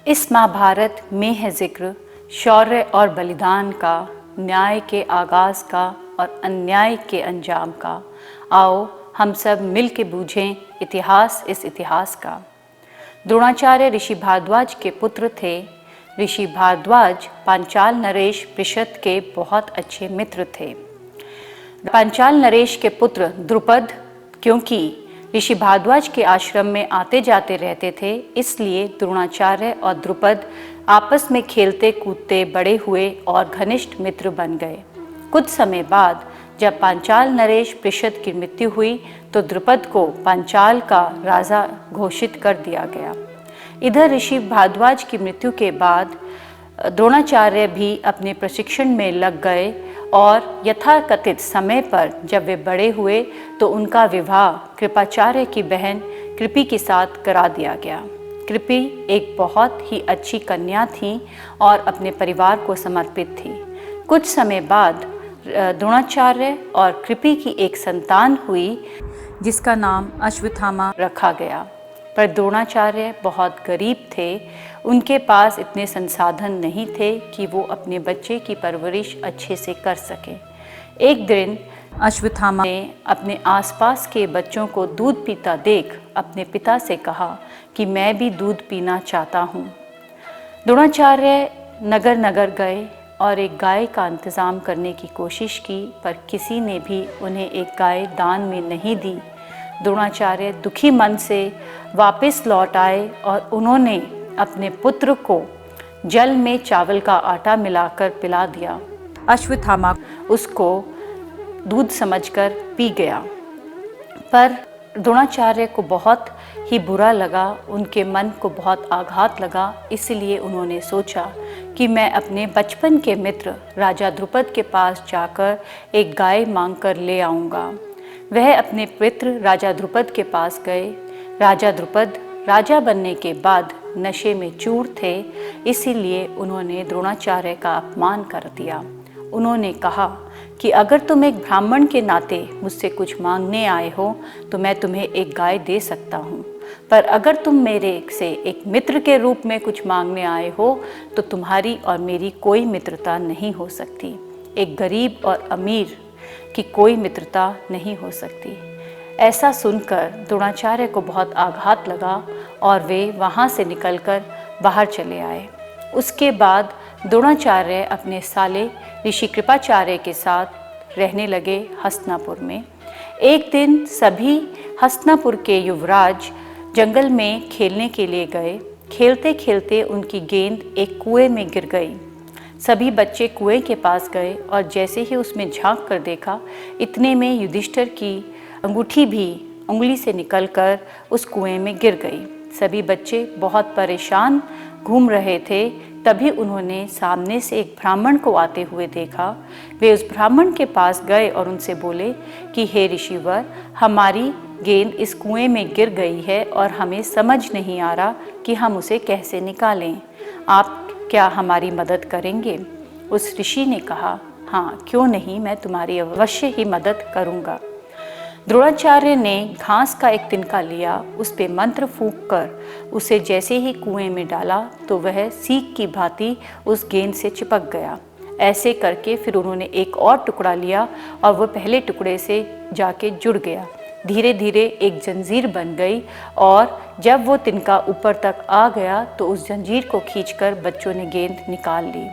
इस महाभारत में है जिक्र शौर्य और बलिदान का, न्याय के आगाज़ का और अन्याय के अंजाम का। आओ हम सब मिल के बूझें इतिहास इस इतिहास का। द्रोणाचार्य ऋषि भारद्वाज के पुत्र थे। ऋषि भारद्वाज पांचाल नरेश पृषद के बहुत अच्छे मित्र थे। पांचाल नरेश के पुत्र द्रुपद क्योंकि ऋषि भारद्वाज के आश्रम में आते जाते रहते थे, इसलिए द्रोणाचार्य और द्रुपद आपस में खेलते कूदते बड़े हुए और घनिष्ठ मित्र बन गए। कुछ समय बाद जब पांचाल नरेश पृषद की मृत्यु हुई तो द्रुपद को पांचाल का राजा घोषित कर दिया गया। इधर ऋषि भारद्वाज की मृत्यु के बाद द्रोणाचार्य भी अपने प्रशिक्षण में लग गए और यथाकथित समय पर जब वे बड़े हुए तो उनका विवाह कृपाचार्य की बहन कृपि के साथ करा दिया गया। कृपि एक बहुत ही अच्छी कन्या थी और अपने परिवार को समर्पित थी। कुछ समय बाद द्रोणाचार्य और कृपि की एक संतान हुई जिसका नाम अश्वत्थामा रखा गया। पर द्रोणाचार्य बहुत गरीब थे, उनके पास इतने संसाधन नहीं थे कि वो अपने बच्चे की परवरिश अच्छे से कर सके। एक दिन अश्वत्थामा ने अपने आसपास के बच्चों को दूध पीता देख अपने पिता से कहा कि मैं भी दूध पीना चाहता हूँ। द्रोणाचार्य नगर नगर गए और एक गाय का इंतज़ाम करने की कोशिश की, पर किसी ने भी उन्हें एक गाय दान में नहीं दी। द्रोणाचार्य दुखी मन से वापस लौट आए और उन्होंने अपने पुत्र को जल में चावल का आटा मिलाकर पिला दिया। अश्वत्थामा उसको दूध समझकर पी गया, पर द्रोणाचार्य को बहुत ही बुरा लगा, उनके मन को बहुत आघात लगा। इसलिए उन्होंने सोचा कि मैं अपने बचपन के मित्र राजा द्रुपद के पास जाकर एक गाय मांगकर ले आऊँगा। वह अपने मित्र राजा द्रुपद के पास गए। राजा द्रुपद राजा बनने के बाद नशे में चूर थे, इसीलिए उन्होंने द्रोणाचार्य का अपमान कर दिया। उन्होंने कहा कि अगर तुम एक ब्राह्मण के नाते मुझसे कुछ मांगने आए हो तो मैं तुम्हें एक गाय दे सकता हूँ, पर अगर तुम मेरे से एक मित्र के रूप में कुछ मांगने आए हो तो तुम्हारी और मेरी कोई मित्रता नहीं हो सकती। एक गरीब और अमीर कि कोई मित्रता नहीं हो सकती। ऐसा सुनकर द्रोणाचार्य को बहुत आघात लगा और वे वहाँ से निकलकर बाहर चले आए। उसके बाद द्रोणाचार्य अपने साले ऋषि कृपाचार्य के साथ रहने लगे हस्तिनापुर में। एक दिन सभी हस्तिनापुर के युवराज जंगल में खेलने के लिए गए। खेलते खेलते उनकी गेंद एक कुएं में गिर गई। सभी बच्चे कुएं के पास गए और जैसे ही उसमें झांक कर देखा, इतने में युधिष्ठिर की अंगूठी भी उंगली से निकलकर उस कुएं में गिर गई। सभी बच्चे बहुत परेशान घूम रहे थे। तभी उन्होंने सामने से एक ब्राह्मण को आते हुए देखा। वे उस ब्राह्मण के पास गए और उनसे बोले कि हे ऋषिवर, हमारी गेंद इस कुएं में गिर गई है और हमें समझ नहीं आ रहा कि हम उसे कैसे निकालें। आप क्या हमारी मदद करेंगे? उस ऋषि ने कहा, हाँ क्यों नहीं, मैं तुम्हारी अवश्य ही मदद करूँगा। द्रोणाचार्य ने घास का एक तिनका लिया, उस पे मंत्र फूंककर उसे जैसे ही कुएं में डाला तो वह सीख की भांति उस गेंद से चिपक गया। ऐसे करके फिर उन्होंने एक और टुकड़ा लिया और वह पहले टुकड़े से जाके जुड़ गया। धीरे धीरे एक जंजीर बन गई और जब वो तिनका ऊपर तक आ गया तो उस जंजीर को खींचकर बच्चों ने गेंद निकाल ली।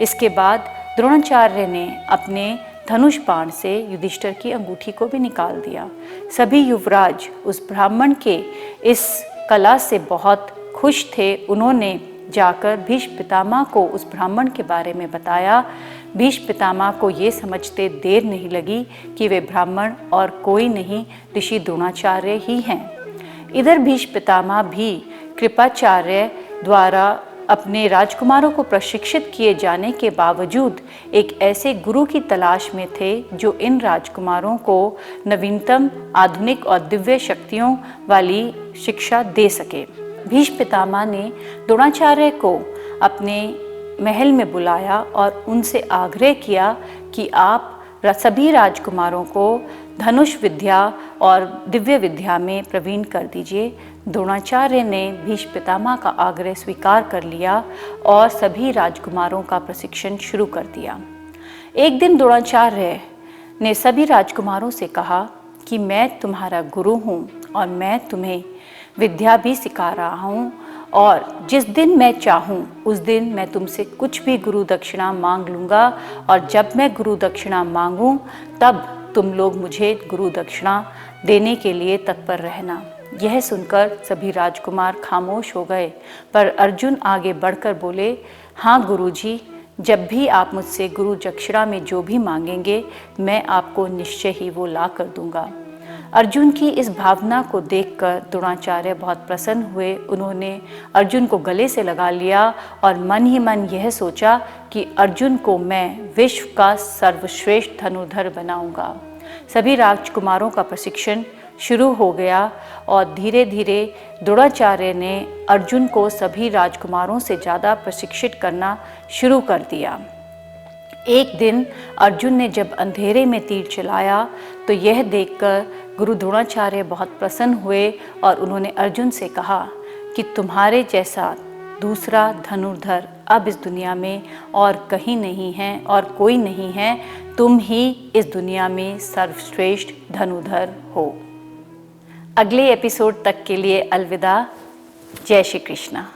इसके बाद द्रोणाचार्य ने अपने धनुष बाण से युधिष्ठिर की अंगूठी को भी निकाल दिया। सभी युवराज उस ब्राह्मण के इस कला से बहुत खुश थे। उन्होंने जाकर भीष्म पितामह को उस ब्राह्मण के बारे में बताया। भीष्म पितामह को ये समझते देर नहीं लगी कि वे ब्राह्मण और कोई नहीं, ऋषि द्रोणाचार्य ही हैं। इधर भीष्म पितामह भी कृपाचार्य द्वारा अपने राजकुमारों को प्रशिक्षित किए जाने के बावजूद एक ऐसे गुरु की तलाश में थे जो इन राजकुमारों को नवीनतम, आधुनिक और दिव्य शक्तियों वाली शिक्षा दे सके। भीष्म पितामह ने द्रोणाचार्य को अपने महल में बुलाया और उनसे आग्रह किया कि आप सभी राजकुमारों को धनुष विद्या और दिव्य विद्या में प्रवीण कर दीजिए। द्रोणाचार्य ने भीष्म पितामह का आग्रह स्वीकार कर लिया और सभी राजकुमारों का प्रशिक्षण शुरू कर दिया। एक दिन द्रोणाचार्य ने सभी राजकुमारों से कहा कि मैं तुम्हारा गुरु हूँ और मैं तुम्हें विद्या भी सिखा रहा हूँ, और जिस दिन मैं चाहूँ उस दिन मैं तुमसे कुछ भी गुरु दक्षिणा मांग लूँगा, और जब मैं गुरु दक्षिणा मांगूँ तब तुम लोग मुझे गुरु दक्षिणा देने के लिए तत्पर रहना। यह सुनकर सभी राजकुमार खामोश हो गए, पर अर्जुन आगे बढ़कर बोले, हाँ गुरुजी, जब भी आप मुझसे गुरु दक्षिणा में जो भी मांगेंगे मैं आपको निश्चय ही वो ला कर दूंगा। अर्जुन की इस भावना को देखकर द्रोणाचार्य बहुत प्रसन्न हुए। उन्होंने अर्जुन को गले से लगा लिया और मन ही मन यह सोचा कि अर्जुन को मैं विश्व का सर्वश्रेष्ठ धनुर्धर बनाऊंगा। सभी राजकुमारों का प्रशिक्षण शुरू हो गया और धीरे धीरे द्रोणाचार्य ने अर्जुन को सभी राजकुमारों से ज़्यादा प्रशिक्षित करना शुरू कर दिया। एक दिन अर्जुन ने जब अंधेरे में तीर चलाया तो यह देखकर गुरु द्रोणाचार्य बहुत प्रसन्न हुए और उन्होंने अर्जुन से कहा कि तुम्हारे जैसा दूसरा धनुर्धर अब इस दुनिया में और कहीं नहीं है और कोई नहीं है, तुम ही इस दुनिया में सर्वश्रेष्ठ धनुर्धर हो। अगले एपिसोड तक के लिए अलविदा। जय श्री कृष्णा।